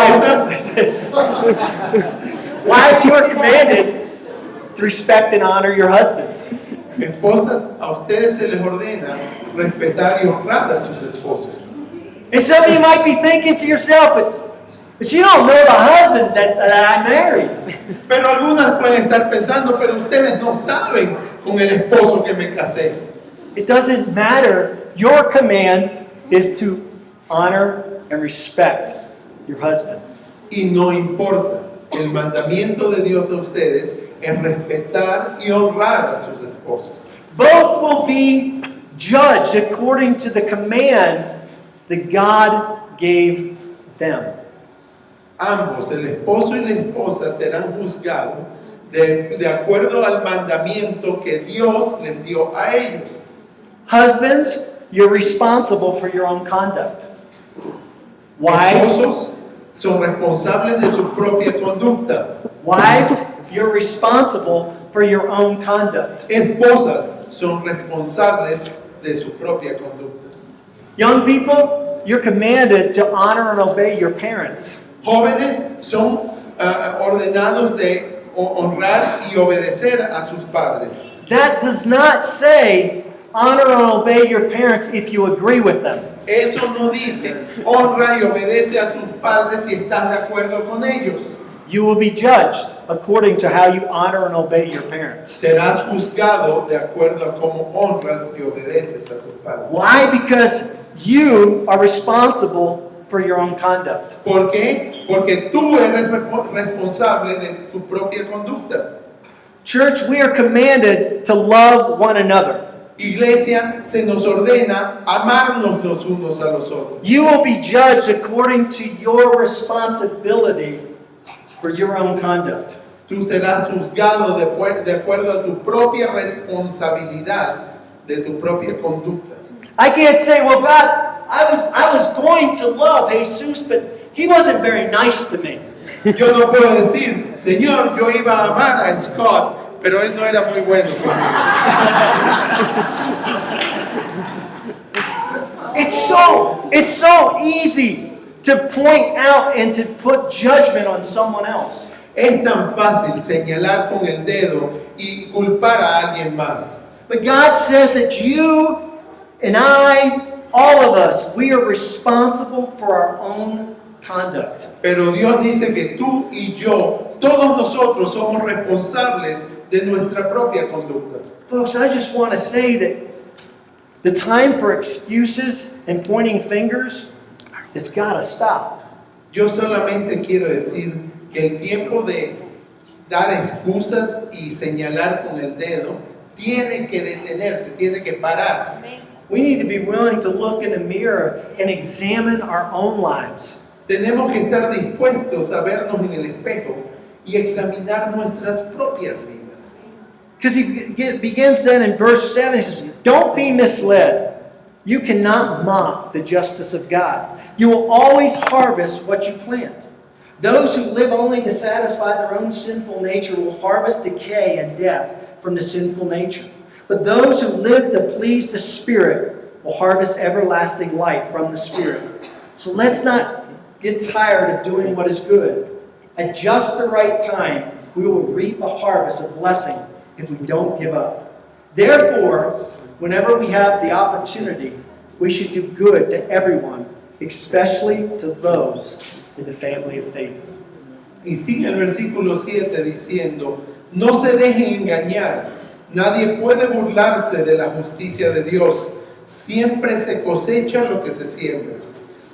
wives, you are commanded to respect and honor your husbands. Esposas, a ustedes se les ordena respetar y honrar a sus esposos. And some of you might be thinking to yourself, but you don't know the husband that I married. Pero algunas pueden estar pensando, pero ustedes no saben con el esposo que me casé. It doesn't matter. Your command is to honor and respect your husband. Y no importa. El mandamiento de Dios a ustedes es respetar y honrar a sus esposos. Both will be judged according to the command that God gave them. Ambos, el esposo y la esposa, serán juzgados de acuerdo al mandamiento que Dios les dio a ellos. Husbands, you're responsible for your own conduct. Wives, Esposos son responsables de su propia conducta. you're responsible for your own conduct. Esposas son responsables de su propia conducta. Young people, you're commanded to honor and obey your parents. Jóvenes son ordenados de honrar y obedecer a sus padres. That does not say honor and obey your parents if you agree with them. Eso no dice honra y obedece a tus padres si estás de acuerdo con ellos. You will be judged according to how you honor and obey your parents. Serás juzgado de acuerdo a cómo honras y obedeces a tus padres. Why? Because you are responsible for your own conduct. ¿Por qué? Porque tú eres responsable de tu propia conducta. Church, we are commanded to love one another. Iglesia, se nos ordena amarnos los unos a los otros. You will be judged according to your responsibility for your own conduct. Tú serás juzgado de acuerdo a tu propia responsabilidad de tu propia conducta. I can't say, well, God, I was going to love Jesus, but he wasn't very nice to me. Yo no puedo decir, Señor, yo iba a amar a Scott, pero él no era muy bueno conmigo. It's so easy to point out and to put judgment on someone else. Es tan fácil señalar con el dedo y culpar a alguien más. But God says that you and I, all of us, we are responsible for our own conduct. Pero Dios dice que tú y yo, todos nosotros somos responsables de nuestra propia conducta. Folks, I just want to say that the time for excuses and pointing fingers has got to stop. Yo solamente quiero decir que el tiempo de dar excusas y señalar con el dedo tiene que detenerse, tiene que parar. We need to be willing to look in the mirror and examine our own lives. Tenemos que estar dispuestos a vernos en el espejo y examinar nuestras propias vidas. Because he begins then in verse 7, he says, don't be misled. You cannot mock the justice of God. You will always harvest what you plant. Those who live only to satisfy their own sinful nature will harvest decay and death from the sinful nature. But those who live to please the Spirit will harvest everlasting life from the Spirit. So let's not get tired of doing what is good. At just the right time, we will reap a harvest of blessing if we don't give up. Therefore, whenever we have the opportunity, we should do good to everyone, especially to those in the family of faith. Y sigue el versículo 7 diciendo, no se dejen engañar, nadie puede burlarse de la justicia de Dios, siempre se cosecha lo que se siembra.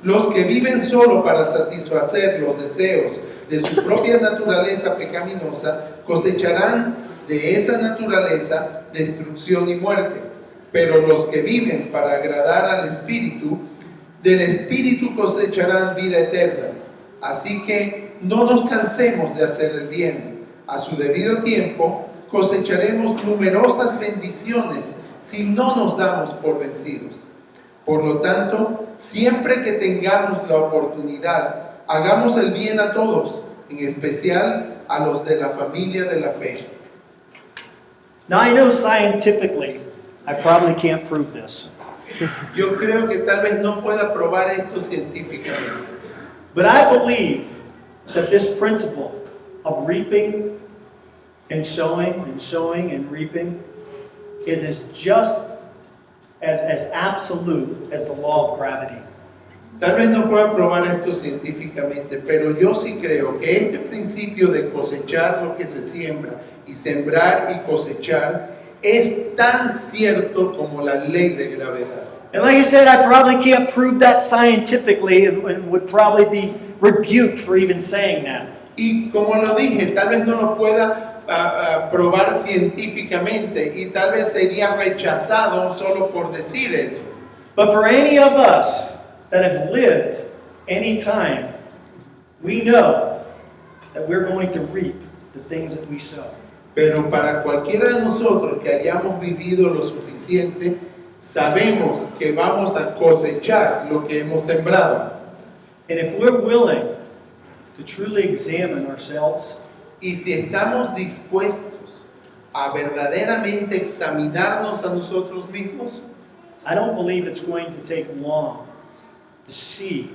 Los que viven solo para satisfacer los deseos de su propia naturaleza pecaminosa cosecharán de esa naturaleza destrucción y muerte. Pero los que viven para agradar al Espíritu, del Espíritu cosecharán vida eterna. Así que no nos cansemos de hacer el bien. A su debido tiempo cosecharemos numerosas bendiciones si no nos damos por vencidos. Por lo tanto, siempre que tengamos la oportunidad, hagamos el bien a todos, en especial a los de la familia de la fe. Now I know scientifically, I probably can't prove this. Yo creo que tal vez no pueda probar esto científicamente, But I believe that this principle of reaping and sowing and reaping is as absolute as the law of gravity. Tal vez no pueda probar esto científicamente, pero yo sí creo que este principio de cosechar lo que se siembra y sembrar y cosechar es tan cierto como la ley de gravedad. And like I said, I probably can't prove that scientifically and would probably be rebuked for even saying that. Y como lo dije, tal vez no lo pueda probar científicamente y tal vez sería rechazado solo por decir eso. But for any of us that have lived any time, we know that we're going to reap the things that we sow. Pero para cualquiera de nosotros que hayamos vivido lo suficiente, sabemos que vamos a cosechar lo que hemos sembrado. And if we're willing to truly examine ourselves, Y si estamos dispuestos a verdaderamente examinarnos a nosotros mismos, I don't believe it's going to take long to see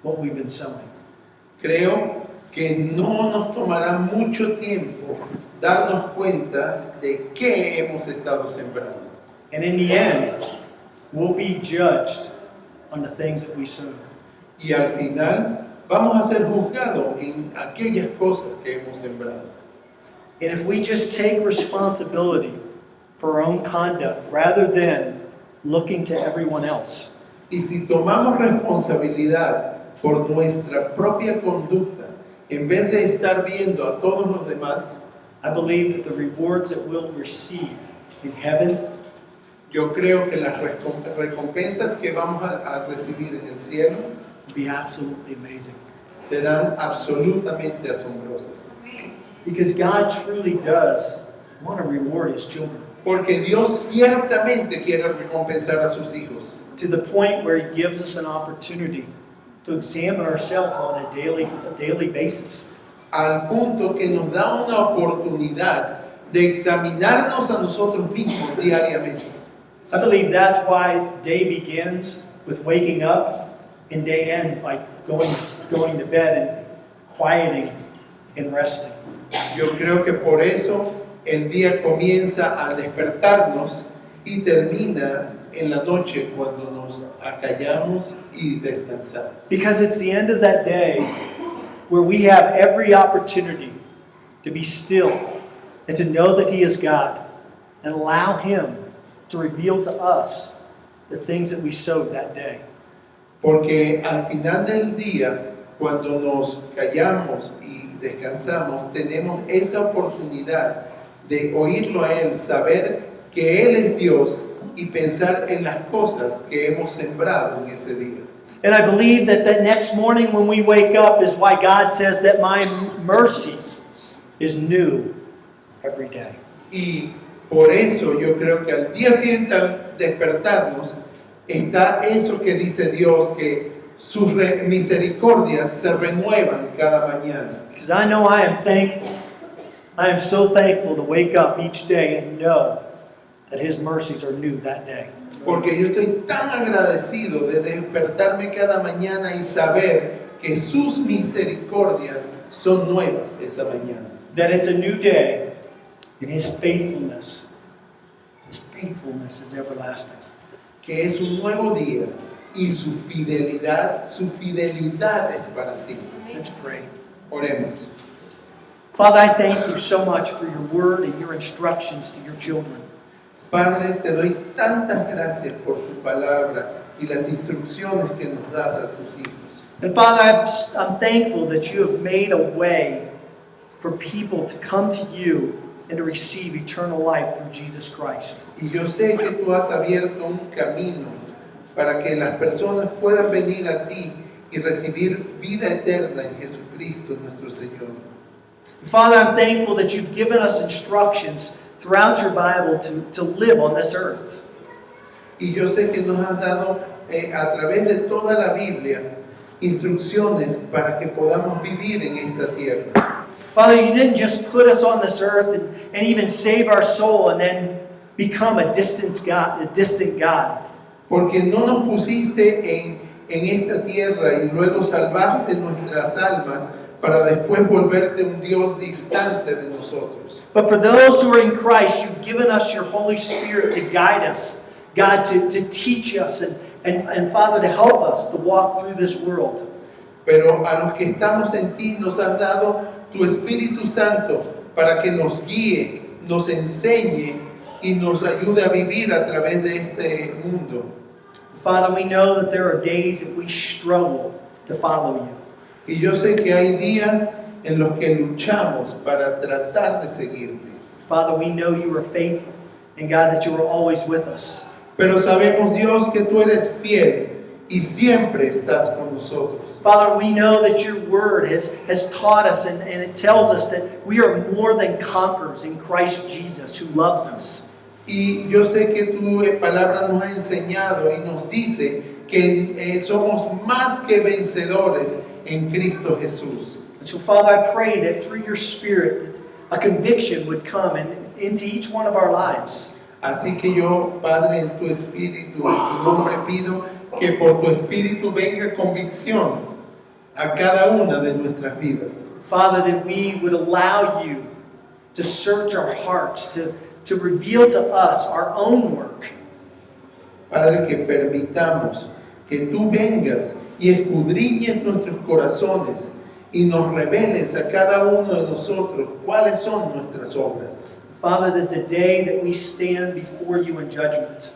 what we've been sowing. creo que no nos tomará mucho tiempo darnos cuenta de qué hemos estado sembrando. And in the end, we'll be judged on the things that we sow. Y al final vamos a ser juzgados en aquellas cosas que hemos sembrado. And if we just take responsibility for our own conduct rather than looking to everyone else, Y si tomamos responsabilidad por nuestra propia conducta, en vez de estar viendo a todos los demás, I believe that the rewards that we'll receive in heaven yo creo que las recompensas que vamos a recibir en el cielo will be absolutely amazing. serán absolutamente asombrosas. Because God truly does want to reward His children Porque Dios ciertamente quiere recompensar a sus hijos, to the point where He gives us an opportunity to examine ourselves on a daily basis. al punto que nos da una oportunidad de examinarnos a nosotros mismos diariamente. I believe that's why day begins with waking up and day ends by going to bed and quieting and resting. Yo creo que por eso el día comienza al despertarnos y termina en la noche cuando nos acallamos y descansamos. Because it's the end of that day where we have every opportunity to be still and to know that He is God and allow Him to reveal to us the things that we sowed that day. Porque al final del día, cuando nos callamos y descansamos, tenemos esa oportunidad de oírlo a Él, saber que Él es Dios y pensar en las cosas que hemos sembrado en ese día. And I believe that the next morning when we wake up is why God says that my mercies is new every day. Y por eso yo creo que al día siguiente, al despertarnos, está eso que dice Dios, que sus misericordias se renuevan cada mañana. Because I know I am thankful. I am so thankful to wake up each day and know that His mercies are new that day. Porque yo estoy tan agradecido de despertarme cada mañana y saber que sus misericordias son nuevas esa mañana. That it's a new day, and His faithfulness is everlasting. Que es un nuevo día y su fidelidad es para siempre. Let's pray. Oremos. Father, I thank you so much for your word and your instructions to your children. Padre, te doy tantas gracias por tu palabra y las instrucciones que nos das a tus hijos. And Father, I'm thankful that you have made a way for people to come to you and to receive eternal life through Jesus Christ. Y yo sé que tú has abierto un camino para que las personas puedan venir a ti y recibir vida eterna en Jesucristo nuestro Señor. Father, I'm thankful that you've given us instructions throughout your Bible to live on this earth. Y yo sé que nos has dado a través de toda la Biblia instrucciones para que podamos vivir en esta tierra. Father, you didn't just put us on this earth and even save our soul and then become a distant God. Porque no nos pusiste en esta tierra y luego salvaste nuestras almas para después volverte un Dios distante de nosotros. But for those who are in Christ, you've given us your Holy Spirit to guide us, God, to teach us, and Father, to help us to walk through this world. Pero a los que estamos en ti nos has dado tu Espíritu Santo para que nos guíe, nos enseñe y nos ayude a vivir a través de este mundo. Father, we know that there are days that we struggle to follow you. Y yo sé que hay días en los que luchamos para tratar de seguirte. Father, we know you are faithful, and God, that you are always with us. Pero sabemos, Dios, que tú eres fiel y siempre estás con nosotros. Father, we know that your word has taught us, and it tells us that we are more than conquerors in Christ Jesus, who loves us. Y yo sé que tu palabra nos ha enseñado y nos dice que somos más que vencedores en Cristo Jesús. And so, Father, I pray that through your Spirit, that a conviction would come into each one of our lives. Así que yo, Padre, en tu Espíritu, en tu nombre pido que por tu Espíritu venga convicción a cada una de nuestras vidas. Father, that we would allow you to search our hearts, to reveal to us our own work. Padre, que permitamos que tú vengas y escudriñes nuestros corazones y nos reveles a cada uno de nosotros cuáles son nuestras obras. Father, that the day that we stand before you in judgment,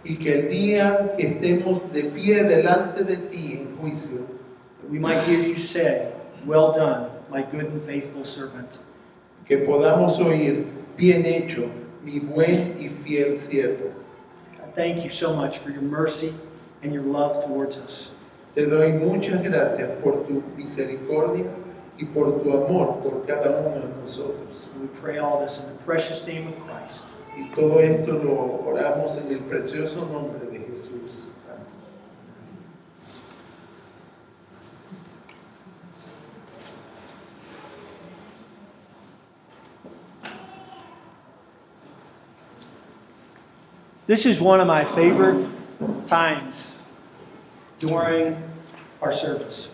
Y que el día que estemos de pie delante de ti en juicio, that we might hear you say, "Well done, my good and faithful servant." que podamos oír, bien hecho, mi buen y fiel siervo. I thank you so much for your mercy and your love towards us. Te doy muchas gracias por tu misericordia y por tu amor por cada uno de nosotros. We pray all this in the precious name of Christ. Y todo esto lo oramos en el precioso nombre de Jesús. Amén. This is one of my favorite times during our service.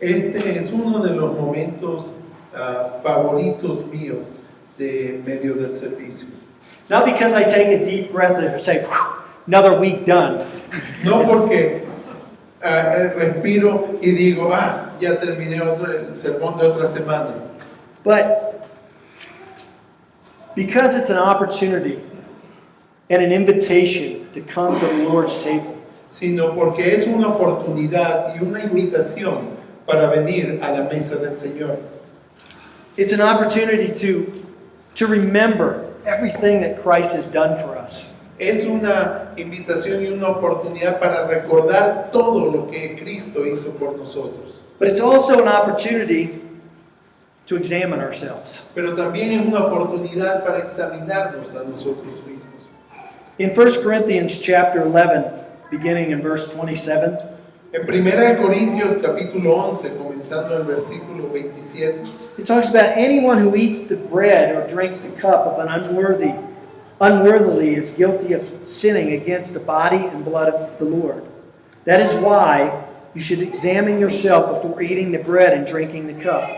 Este es uno de los momentos favoritos míos de medio del servicio. Not because I take a deep breath and say, "Whew, another week done." No porque respiro y digo, ya terminé el sermón de otra semana. But because it's an opportunity and an invitation to come to the Lord's table. Sino porque es una oportunidad y una invitación para venir a la mesa del Señor. It's an opportunity to remember everything that Christ has done for us. Es una invitación y una oportunidad para recordar todo lo que Cristo hizo por nosotros. But it's also an opportunity to examine ourselves. Pero también es una oportunidad para examinarnos a nosotros mismos. In 1 Corinthians chapter 11, beginning in verse 27, En 1 Corintios capítulo 11, comenzando el versículo 27, it talks about anyone who eats the bread or drinks the cup of an unworthily is guilty of sinning against the body and blood of the Lord. That is why You should examine yourself before eating the bread and drinking the cup.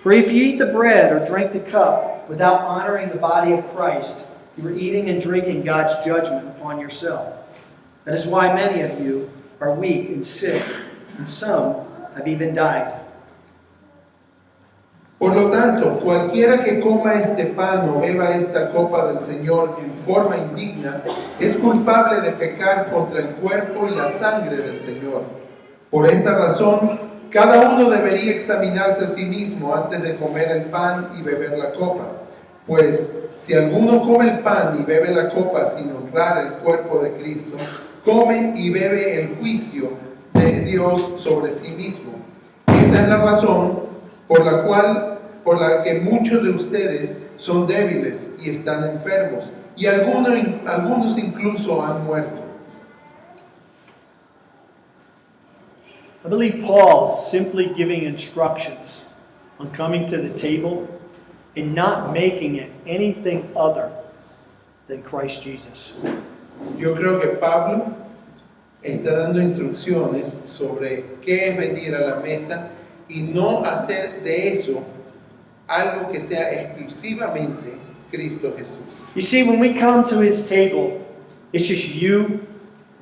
For if you eat the bread or drink the cup without honoring the body of Christ, you are eating and drinking God's judgment upon yourself. That is why many of you are weak and sick, and some have even died. Por lo tanto, cualquiera que coma este pan o beba esta copa del Señor en forma indigna es culpable de pecar contra el cuerpo y la sangre del Señor. Por esta razón, cada uno debería examinarse a sí mismo antes de comer el pan y beber la copa. Pues si alguno come el pan y bebe la copa sin honrar el cuerpo de Cristo, come y bebe el juicio de Dios sobre sí mismo. Esa es la razón por la que muchos de ustedes son débiles y están enfermos, y algunos incluso han muerto. I believe Paul's simply giving instructions on coming to the table and not making it anything other than Christ Jesus. Yo creo que Pablo está dando instrucciones sobre qué es venir a la mesa y no hacer de eso algo que sea exclusivamente Cristo Jesús. You see, when we come to his table, it's just you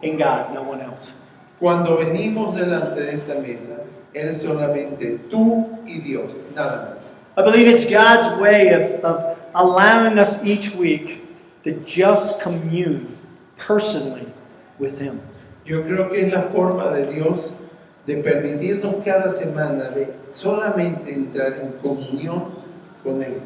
and God, no one else. Cuando venimos delante de esta mesa, eres solamente tú y Dios, nada más. I believe it's God's way of allowing us each week to just commune personally with him. Yo creo que es la forma de Dios de permitirnos cada semana de solamente entrar en comunión con Él.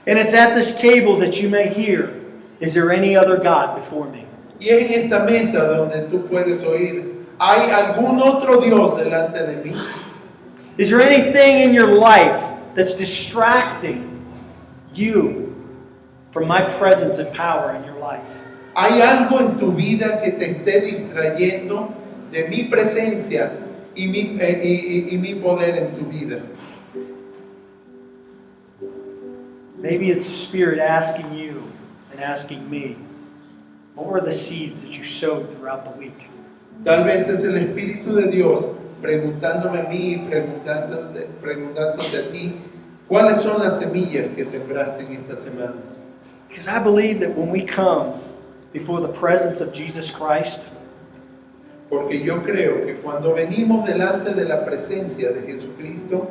And it's at this table that you may hear, is there any other God before me? Y es en esta mesa donde tú puedes oír, ¿hay algún otro Dios delante de mí? Is there anything in your life that's distracting you from my presence and power in your life? ¿Hay algo en tu vida que te esté distrayendo de mi presencia y mi poder en tu vida? Maybe it's the Spirit asking you and asking me, what were the seeds that you sowed throughout the week? Tal vez es el Espíritu de Dios preguntándome a mí y preguntándote a ti, ¿cuáles son las semillas que sembraste en esta semana? Because I believe that when we come before the presence of Jesus Christ, Porque yo creo que cuando venimos delante de la presencia de Jesucristo,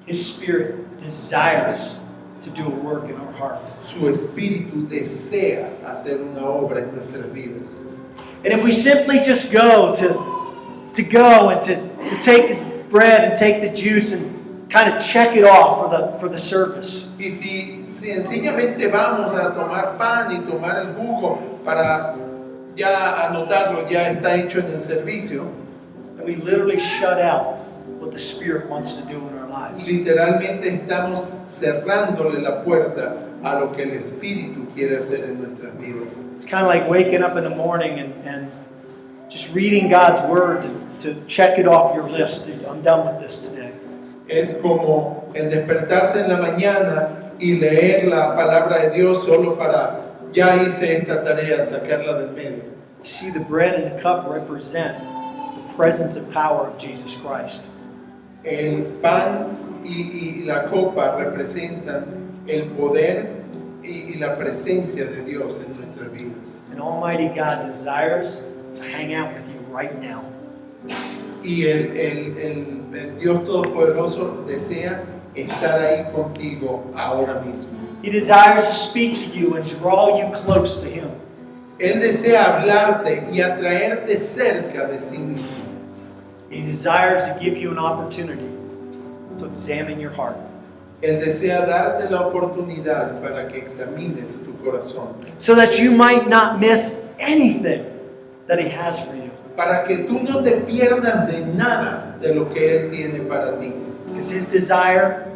his Spirit desires to do a work in our heart. su Espíritu desea hacer una obra en nuestras vidas. And if we simply just go to go and to take the bread and take the juice and kind of check it off for the service, Y si sencillamente vamos a tomar pan y tomar el jugo para ya anotarlo, ya está hecho en el servicio, then we literally shut out what the Spirit wants to do in our lives. literalmente estamos cerrándole la puerta a lo que el Espíritu quiere hacer en nuestras vidas. It's kind of like waking up in the morning and just reading God's Word to check it off your list. I'm done with this today. Es como el despertarse en la mañana y leer la palabra de Dios solo para, ya hice esta tarea, sacarla del medio. See, the bread and the cup represent the presence and power of Jesus Christ. El pan y la copa representan el poder y la presencia de Dios en nuestras vidas. And Almighty God desires to hang out with you right now. Y el Dios Todopoderoso desea estar ahí contigo ahora mismo. He desires to speak to you and draw you close to Him. Él desea hablarte y atraerte cerca de sí mismo. He desires to give you an opportunity to examine your heart. Él desea darte la oportunidad para que examines tu corazón, so that you might not miss anything that He has for you. para que tú no te pierdas de nada de lo que Él tiene para ti, Because His desire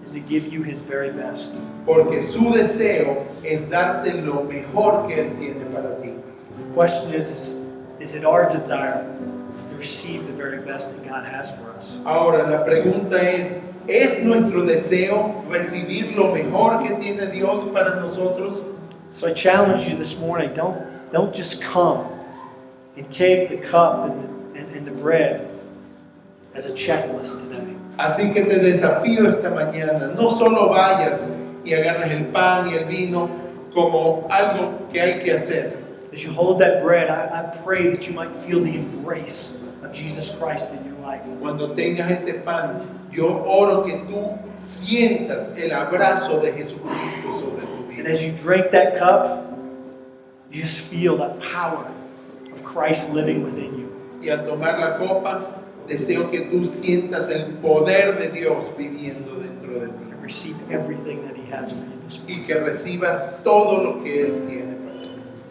is to give you His very best. porque su deseo es darte lo mejor que Él tiene para ti. The question is it our desire to receive the very best that God has for us? Ahora la pregunta ¿es nuestro deseo recibir lo mejor que tiene Dios para nosotros? So I challenge you this morning, don't just come and take the cup and the bread as a checklist today. Así que te desafío esta mañana, no solo vayas y agarres el pan y el vino como algo que hay que hacer. As you hold that bread, I pray that you might feel the embrace of Jesus Christ in your life. Cuando tengas ese pan, yo oro que tú sientas el abrazo de Jesucristo sobre tu And vida. as you drink that cup, you just feel that power of Christ living within you. Y al tomar la copa, deseo que tú sientas el poder de Dios viviendo dentro de ti And receive everything that He has for you this morning. y que recibas todo lo que Él tiene.